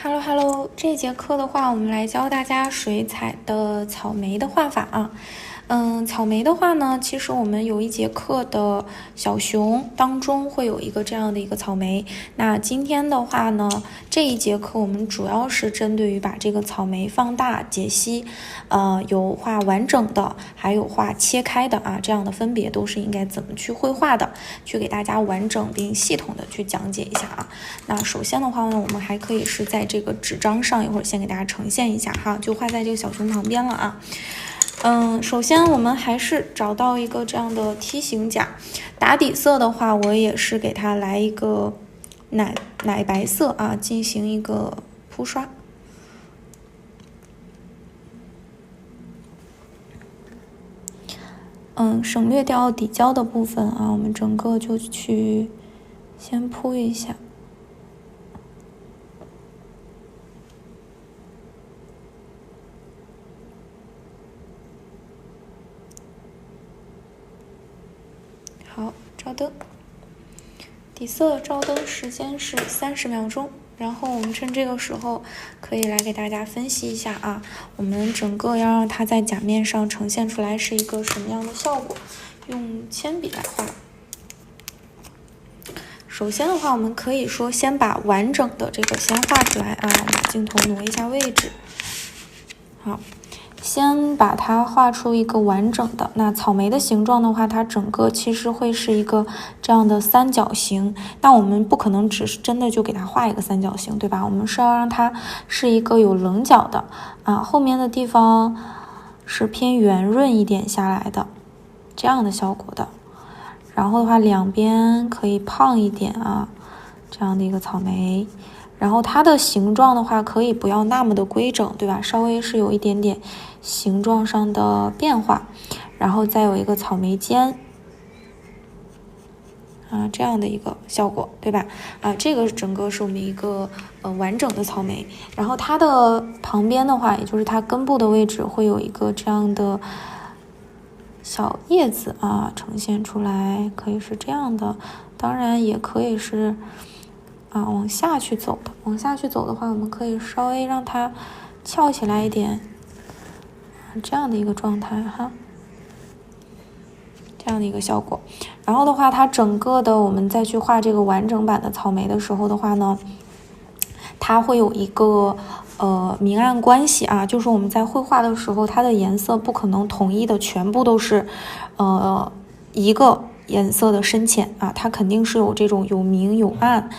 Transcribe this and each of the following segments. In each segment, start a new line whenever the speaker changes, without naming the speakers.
Hello Hello， 这节课的话，我们来教大家水彩的草莓的画法啊。草莓的话呢，其实我们有一节课的小熊当中会有一个这样的一个草莓。那今天的话呢，这一节课我们主要是针对于把这个草莓放大解析，有画完整的，还有画切开的啊，这样的分别都是应该怎么去绘画的，去给大家完整并系统的去讲解一下啊。那首先的话呢，我们还可以是在这个纸张上，一会儿先给大家呈现一下哈，就画在这个小熊旁边了啊。首先我们还是找到一个这样的梯形甲，打底色的话，我也是给它来一个奶白色啊，进行一个铺刷。省略掉底胶的部分啊，我们整个就去先铺一下。好，照灯，底色照灯时间是30秒钟。然后我们趁这个时候可以来给大家分析一下啊，我们整个要让它在甲面上呈现出来是一个什么样的效果。用铅笔来画。首先的话，我们可以说先把完整的这个先画出来啊，我把镜头挪一下位置。好。先把它画出一个完整的，那草莓的形状的话，它整个其实会是一个这样的三角形。那我们不可能只是真的就给它画一个三角形，对吧？我们是要让它是一个有棱角的啊，后面的地方是偏圆润一点下来的这样的效果的。然后的话，两边可以胖一点啊，这样的一个草莓。然后它的形状的话，可以不要那么的规整，对吧？稍微是有一点点形状上的变化，然后再有一个草莓尖啊，这样的一个效果，对吧？啊，这个整个是我们一个完整的草莓。然后它的旁边的话，也就是它根部的位置，会有一个这样的小叶子啊，呈现出来，可以是这样的，当然也可以是。往下去走的，往下去走的话，我们可以稍微让它翘起来一点，这样的一个状态哈，这样的一个效果。然后的话，它整个的我们再去画这个完整版的草莓的时候的话呢，它会有一个明暗关系啊，就是我们在绘画的时候，它的颜色不可能统一的全部都是一个颜色的深浅啊，它肯定是有这种有明有暗，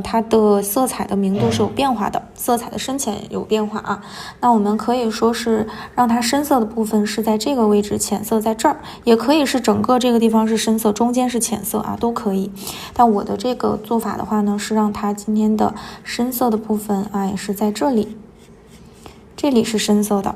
它的色彩的明度是有变化的，色彩的深浅有变化啊。那我们可以说是让它深色的部分是在这个位置，浅色在这儿，也可以是整个这个地方是深色，中间是浅色啊，都可以。但我的这个做法的话呢，是让它今天的深色的部分啊，也是在这里，这里是深色的，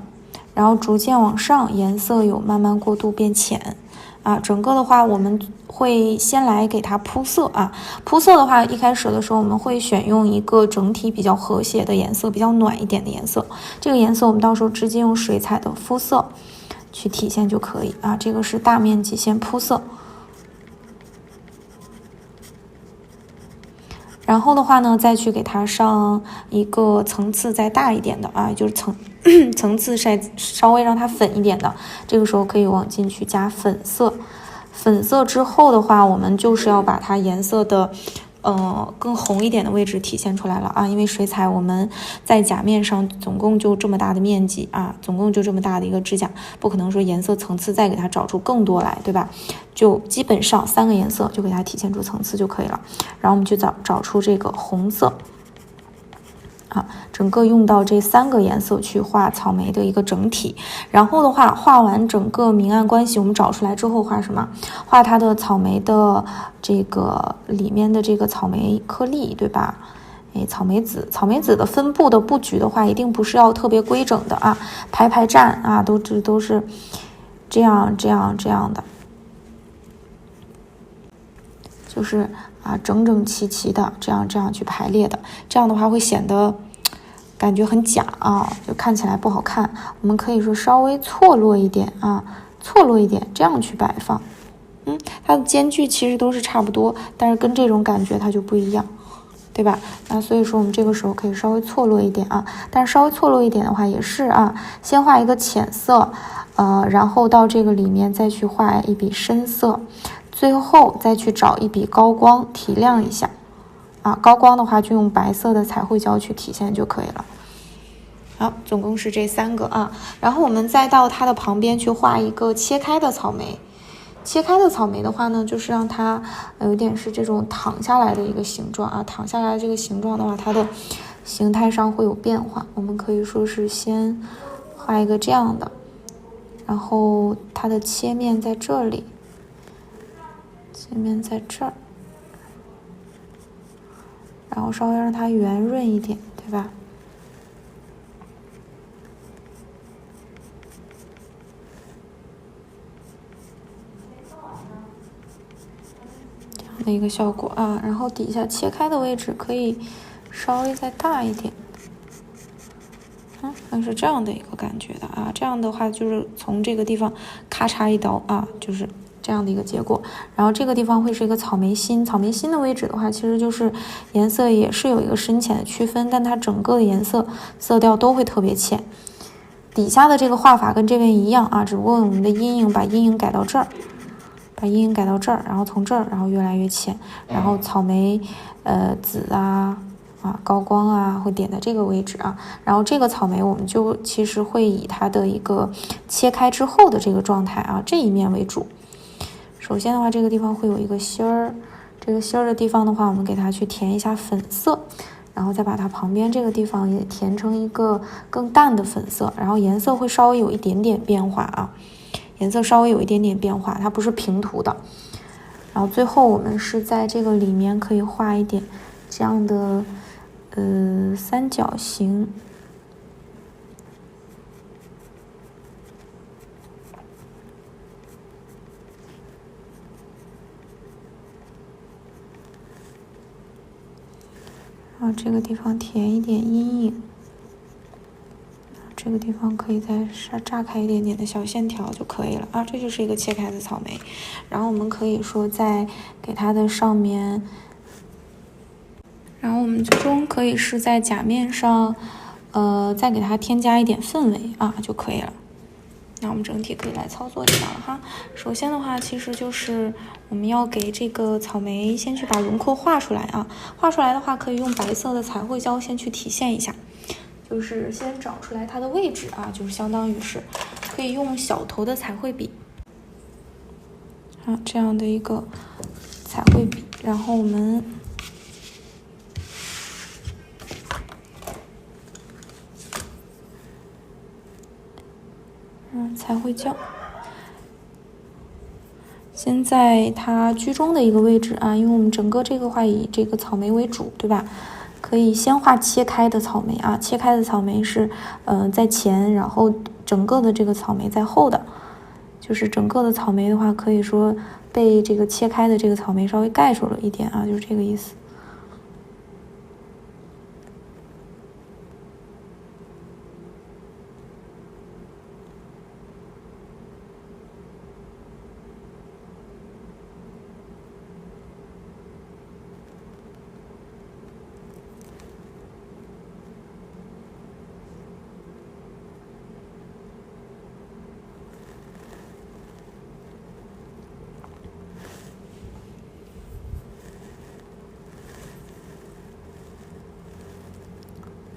然后逐渐往上，颜色有慢慢过渡变浅。啊，整个的话我们会先来给它铺色啊。铺色的话，一开始的时候我们会选用一个整体比较和谐的颜色，比较暖一点的颜色。这个颜色我们到时候直接用水彩的肤色去体现就可以啊。这个是大面积先铺色，然后的话呢，再去给它上一个层次再大一点的啊，就是层次稍微让它粉一点的，这个时候可以往进去加粉色。粉色之后的话，我们就是要把它颜色的更红一点的位置体现出来了啊，因为水彩我们在甲面上总共就这么大的面积啊，总共就这么大的一个指甲，不可能说颜色层次再给它找出更多来，对吧？就基本上3个颜色就给它体现出层次就可以了。然后我们就找出这个红色。啊，整个用到这3个颜色去画草莓的一个整体，然后的话，画完整个明暗关系，我们找出来之后画什么？画它的草莓的这个里面的这个草莓颗粒，对吧？草莓籽的分布的布局的话，一定不是要特别规整的啊，排站啊，都是这样的，就是啊，整齐的这样去排列的，这样的话会显得感觉很假啊，就看起来不好看。我们可以说稍微错落一点啊，这样去摆放。它的间距其实都是差不多，但是跟这种感觉它就不一样。对吧？那所以说我们这个时候可以稍微错落一点啊，但是稍微错落一点的话也是啊，先画一个浅色，然后到这个里面再去画一笔深色，最后再去找一笔高光提亮一下啊，高光的话就用白色的彩绘胶去体现就可以了。好，总共是这3个啊，然后我们再到它的旁边去画一个切开的草莓。切开的草莓的话呢，就是让它有点是这种躺下来的一个形状啊，躺下来这个形状的话，它的形态上会有变化。我们可以说是先画一个这样的，然后它的切面在这里，切面在这儿，然后稍微让它圆润一点，对吧？的一个效果啊，然后底下切开的位置可以稍微再大一点，它是这样的一个感觉的啊，这样的话就是从这个地方咔嚓一刀啊，就是这样的一个结果。然后这个地方会是一个草莓心，草莓心的位置的话，其实就是颜色也是有一个深浅的区分，但它整个的颜色色调都会特别浅。底下的这个画法跟这边一样啊，只不过我们的阴影把阴影改到这儿。把阴影改到这儿，然后从这儿，然后越来越浅，然后草莓，紫高光啊，会点在这个位置啊。然后这个草莓我们就其实会以它的一个切开之后的这个状态啊，这一面为主。首先的话，这个地方会有一个芯儿，这个芯儿的地方的话，我们给它去填一下粉色，然后再把它旁边这个地方也填成一个更淡的粉色，然后颜色会稍微有一点点变化啊。颜色稍微有一点点变化，它不是平涂的。然后最后我们是在这个里面可以画一点这样的三角形，然后这个地方填一点阴影。这个地方可以再炸开一点点的小线条就可以了啊，这就是一个切开的草莓。然后我们可以说再给它的上面，然后我们最终可以是在甲面上，再给它添加一点氛围啊就可以了。那我们整体可以来操作一下了哈。首先的话，其实就是我们要给这个草莓先去把轮廓画出来啊，画出来的话可以用白色的彩绘胶先去体现一下。就是先找出来它的位置啊，就是相当于是可以用小头的彩绘笔啊，这样的一个彩绘笔，然后我们彩绘胶，先在它居中的一个位置啊，因为我们整个这个话以这个草莓为主，对吧？可以先画切开的草莓啊，切开的草莓是在前，然后整个的这个草莓在后的，就是整个的草莓的话，可以说被这个切开的这个草莓稍微盖住了一点啊，就是这个意思。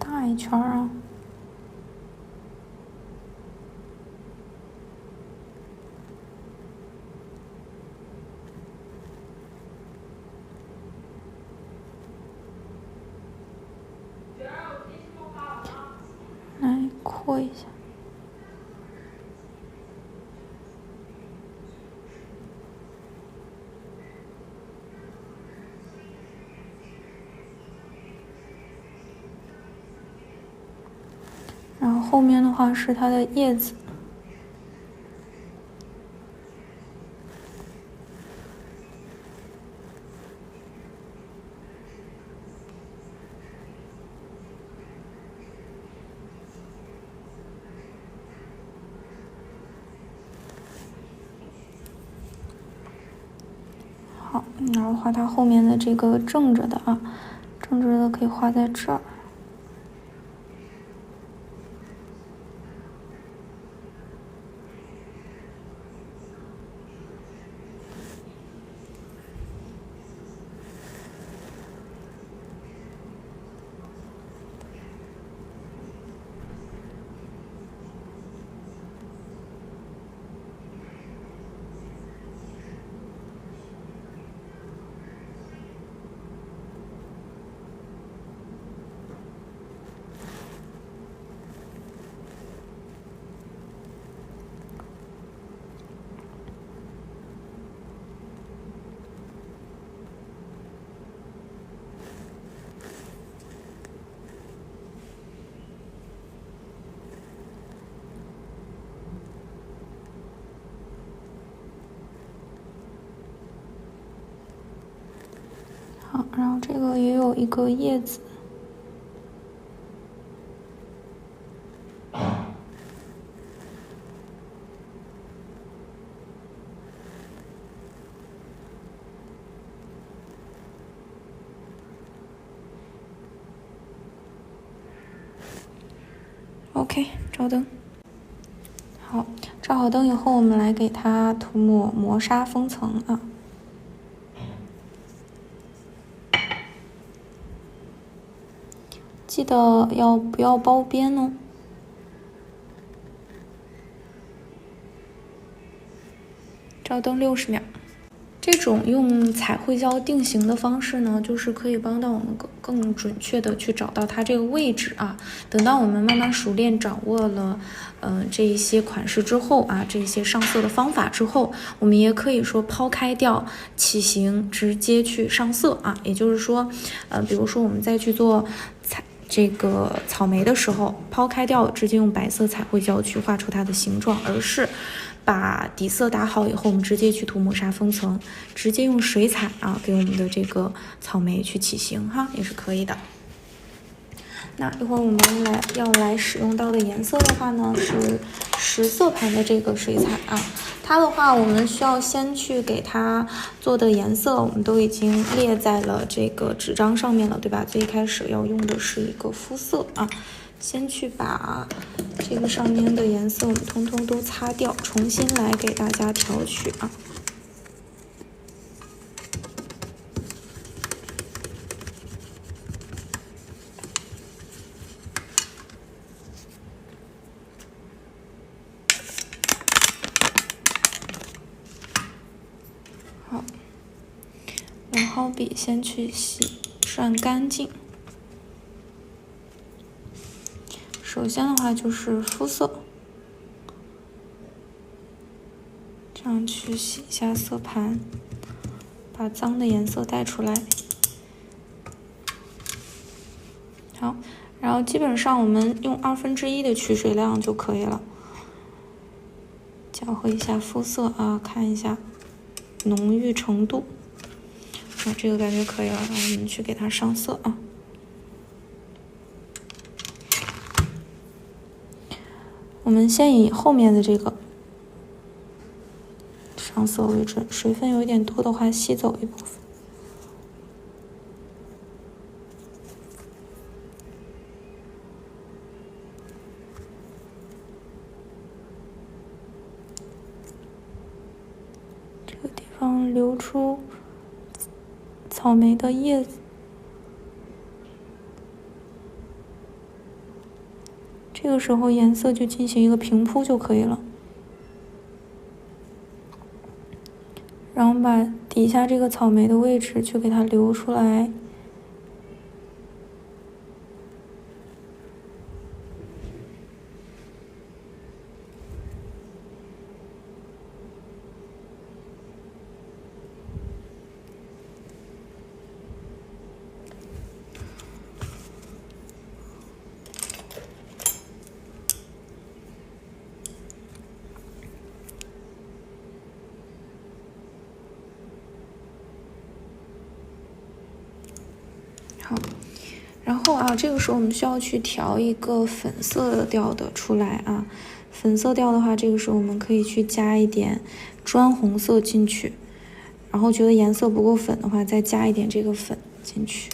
大一圈啊，来扩一下。然后后面的话是它的叶子，好，然后画它后面的这个正着的啊，正正直的可以画在这儿。好，然后这个也有一个叶子。OK， 照灯。好，照好灯以后，我们来给它涂抹磨砂封层啊。记得不要包边哦。照灯60秒。这种用彩绘胶定型的方式呢，就是可以帮到我们更准确的去找到它这个位置啊。等到我们慢慢熟练掌握了，这一些款式之后啊，这些上色的方法之后，我们也可以说抛开掉起形，直接去上色啊。也就是说，比如说我们再去做这个草莓的时候，抛开掉直接用白色彩绘胶去画出它的形状，而是把底色打好以后，我们直接去涂抹砂封层，直接用水彩啊给我们的这个草莓去起形哈，也是可以的。那一会儿我们要来使用到的颜色的话呢，是10色盘的这个水彩啊。它的话，我们需要先去给它做的颜色，我们都已经列在了这个纸张上面了，对吧？最一开始要用的是一个肤色啊，先去把这个上面的颜色我们通通都擦掉，重新来给大家调取啊。好，然后笔先去洗涮干净。首先的话就是肤色，这样去洗一下色盘，把脏的颜色带出来。好，然后基本上我们用1/2的取水量就可以了。搅和一下肤色啊，看一下浓郁程度。这个感觉可以了，然后我们去给它上色啊。我们先以后面的这个上色为准，水分有一点多的话，吸走一部分。这个地方留出草莓的叶子。这个时候颜色就进行一个平铺就可以了，然后把底下这个草莓的位置就给它留出来。好，然后啊，这个时候我们需要去调一个粉色调的出来啊。粉色调的话，这个时候我们可以去加一点砖红色进去，然后觉得颜色不够粉的话，再加一点这个粉进去。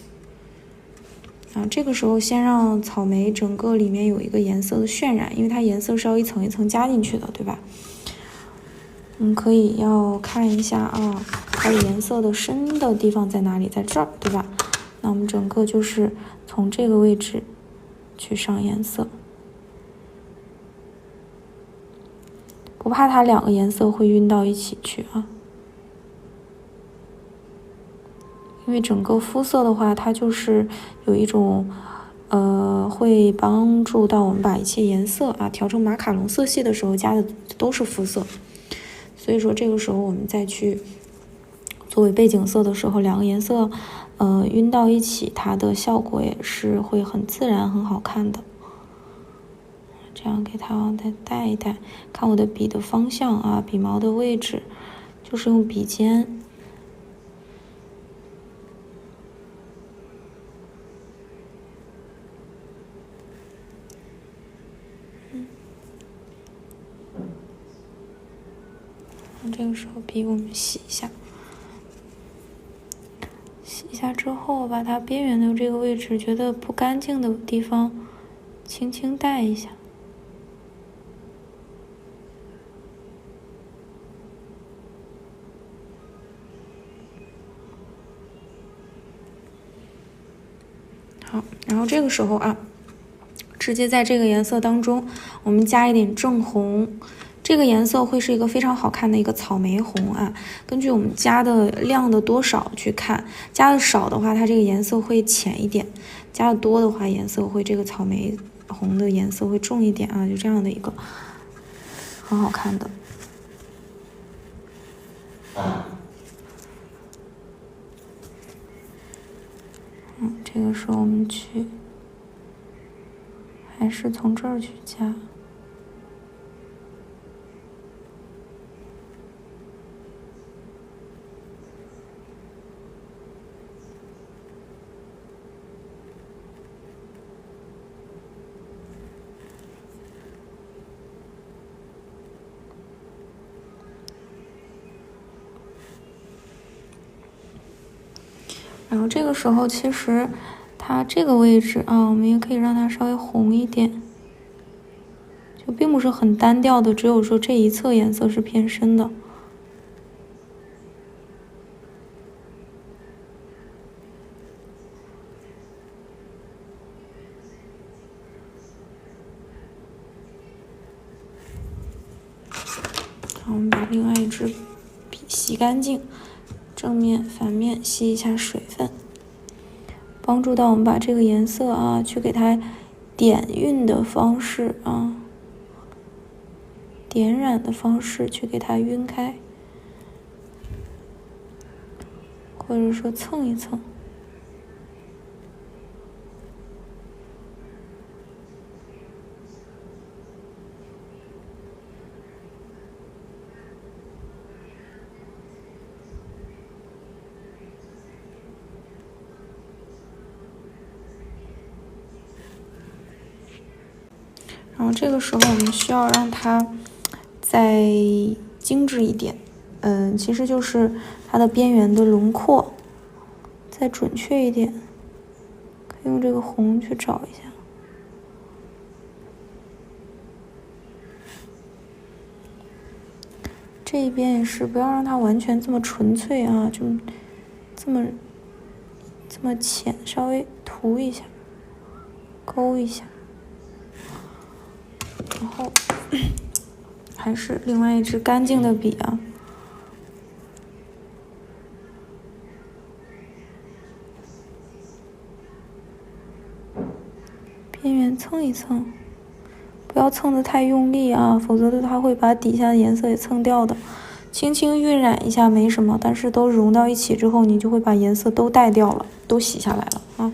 啊，这个时候先让草莓整个里面有一个颜色的渲染，因为它颜色是要一层一层加进去的，对吧？我们可以要看一下啊，它的颜色的深的地方在哪里，在这儿，对吧？那我们整个就是从这个位置去上颜色，不怕它两个颜色会晕到一起去啊。因为整个肤色的话，它就是有一种，会帮助到我们把一切颜色啊调成马卡龙色系的时候加的都是肤色，所以说这个时候我们再去作为背景色的时候，两个颜色，晕到一起，它的效果也是会很自然、很好看的。这样给它再带一带，看我的笔的方向啊，笔毛的位置，就是用笔尖。这个时候笔我们洗一下，洗一下之后，把它边缘的这个位置觉得不干净的地方轻轻带一下。好，然后这个时候啊，直接在这个颜色当中，我们加一点正红。这个颜色会是一个非常好看的一个草莓红啊，根据我们加的量的多少去看，加的少的话，它这个颜色会浅一点；加的多的话，颜色会这个草莓红的颜色会重一点啊，就这样的一个很好看的。这个时候我们去，还是从这儿去加。然后这个时候，其实它这个位置啊，我们也可以让它稍微红一点，就并不是很单调的，只有说这一侧颜色是偏深的。我们把另外一支笔洗干净，正面、反面吸一下水分，帮助到我们把这个颜色啊，去给它点晕的方式啊，点染的方式去给它晕开，或者说蹭一蹭。然后这个时候我们需要让它再精致一点，其实就是它的边缘的轮廓再准确一点，可以用这个红去找一下。这一边也是，不要让它完全这么纯粹啊，就这么浅，稍微涂一下，勾一下。然后还是另外一支干净的笔啊，边缘蹭一蹭，不要蹭得太用力啊，否则的它会把底下的颜色也蹭掉的。轻轻晕染一下没什么，但是都融到一起之后，你就会把颜色都带掉了，都洗下来了啊。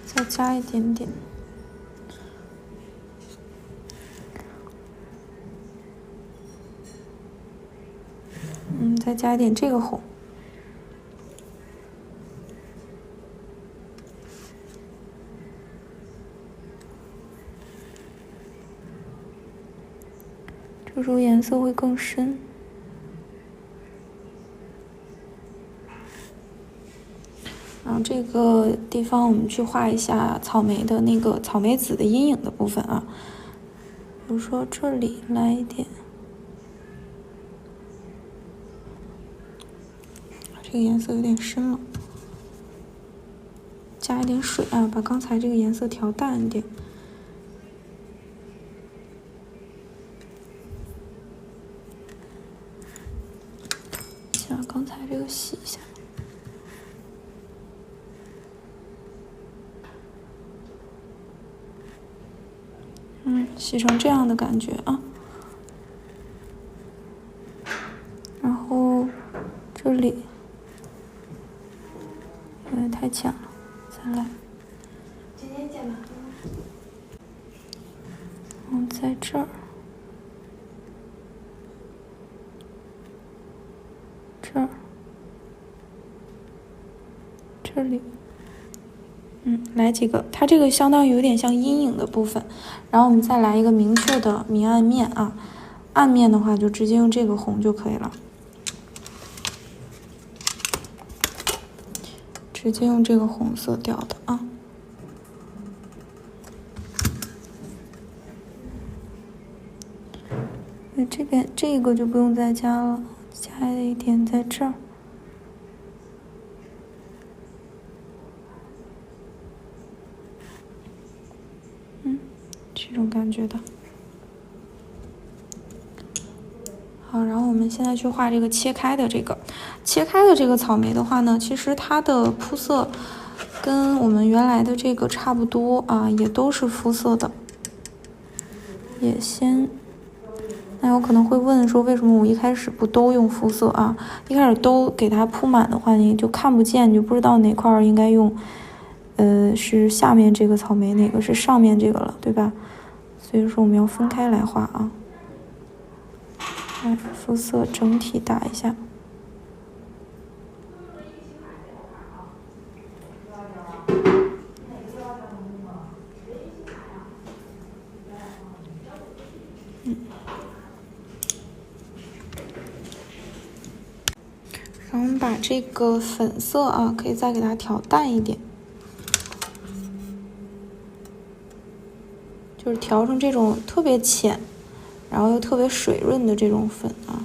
再加一点点。再加一点这个红。这时候颜色会更深。然后这个地方我们去画一下草莓的那个草莓紫的阴影的部分啊，比如说这里来一点，这个颜色有点深了，加一点水啊，把刚才这个颜色调淡一点。先把刚才这个洗一下。洗成这样的感觉啊，然后这里有点太浅了，再来。
今天剪哪个？
在这儿，这儿，这里。来几个，它这个相当于有点像阴影的部分，然后我们再来一个明确的明暗面啊，暗面的话就直接用这个红就可以了，直接用这个红色调的啊。这边这个就不用再加了，加一点在这儿。这种感觉的。好，然后我们现在去画这个切开的这个草莓的话呢，其实它的铺色跟我们原来的这个差不多啊，也都是肤色的。也先，那有可能会问说，为什么我一开始不都用肤色啊？一开始都给它铺满的话，你就看不见，你就不知道哪块应该用，是下面这个草莓，哪个是上面这个了，对吧？所以说我们要分开来画啊。来，肤色整体打一下。然后我们把这个粉色啊，可以再给它调淡一点。就是调成这种特别浅，然后又特别水润的这种粉啊，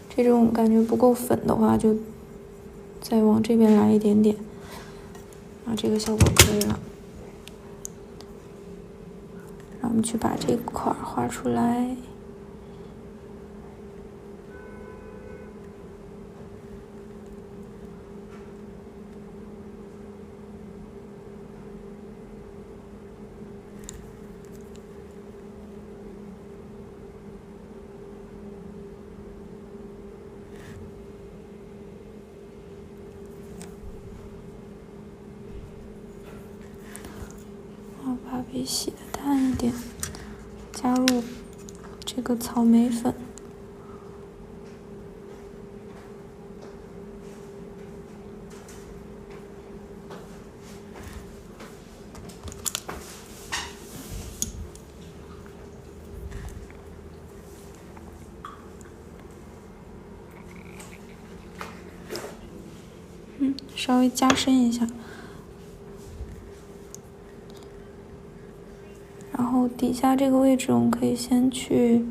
这种感觉不够粉的话，就再往这边来一点点，啊，这个效果可以了。然后我们去把这块画出来。把笔洗的淡一点，加入这个草莓粉，稍微加深一下。然后底下这个位置，我们可以先去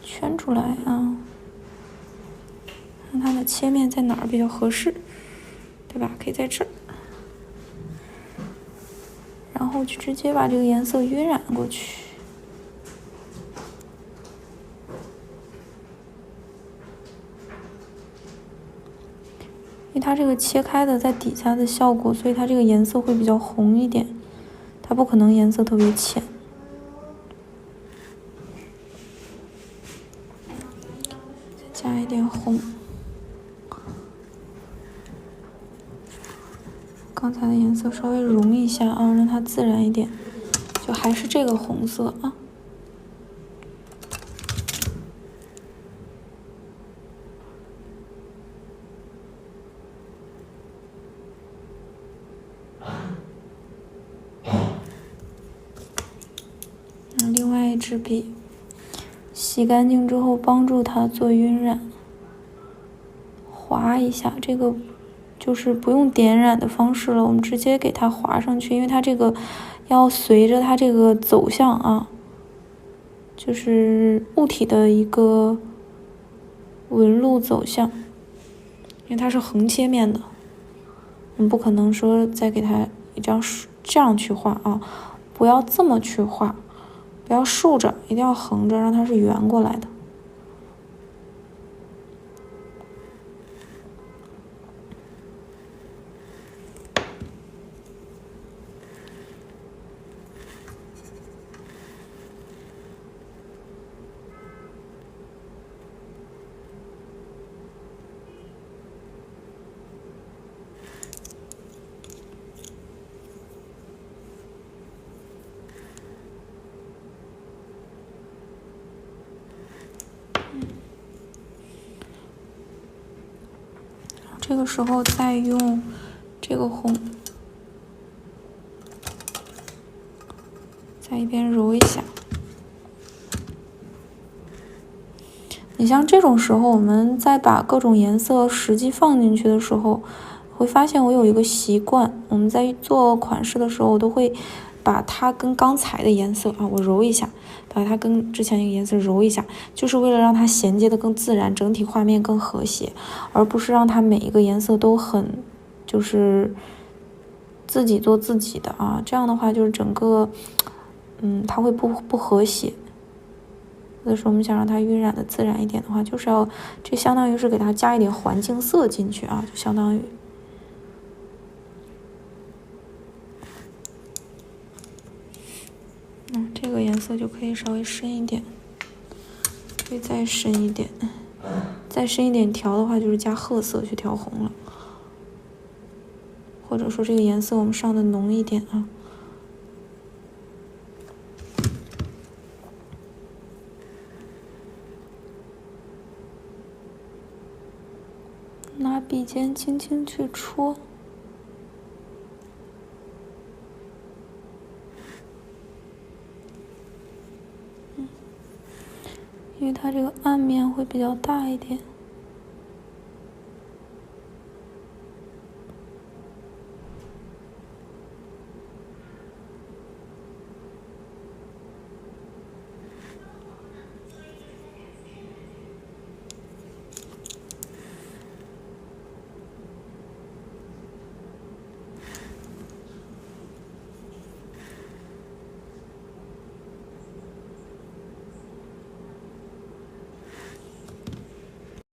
圈出来啊，看它的切面在哪儿比较合适，对吧？可以在这儿，然后就直接把这个颜色晕染过去。因为它这个切开的在底下的效果，所以它这个颜色会比较红一点，它不可能颜色特别浅。再加一点红，刚才的颜色稍微融一下啊，让它自然一点，就还是这个红色啊。另外一支笔，洗干净之后帮助它做晕染，划一下，这个就是不用点染的方式了，我们直接给它划上去，因为它这个要随着它这个走向啊，就是物体的一个纹路走向，因为它是横切面的，我们不可能说再给它这样去画啊，不要这么去画，不要竖着，一定要横着，让它是圆过来的。这个时候再用这个红，在一边揉一下。你像这种时候，我们再把各种颜色实际放进去的时候，会发现我有一个习惯，我们在做款式的时候，我都会把它跟刚才的颜色啊，我揉一下，把它跟之前那个颜色揉一下，就是为了让它衔接的更自然，整体画面更和谐，而不是让它每一个颜色都很就是自己做自己的啊，这样的话就是整个它会不和谐。有的时候我们想让它晕染的自然一点的话，就是要这相当于是给它加一点环境色进去啊，就相当于。这个颜色就可以稍微深一点，可以再深一点，再深一点调的话就是加褐色去调红了，或者说这个颜色我们上的浓一点啊。拿笔尖轻轻去戳。因为它这个暗面会比较大一点。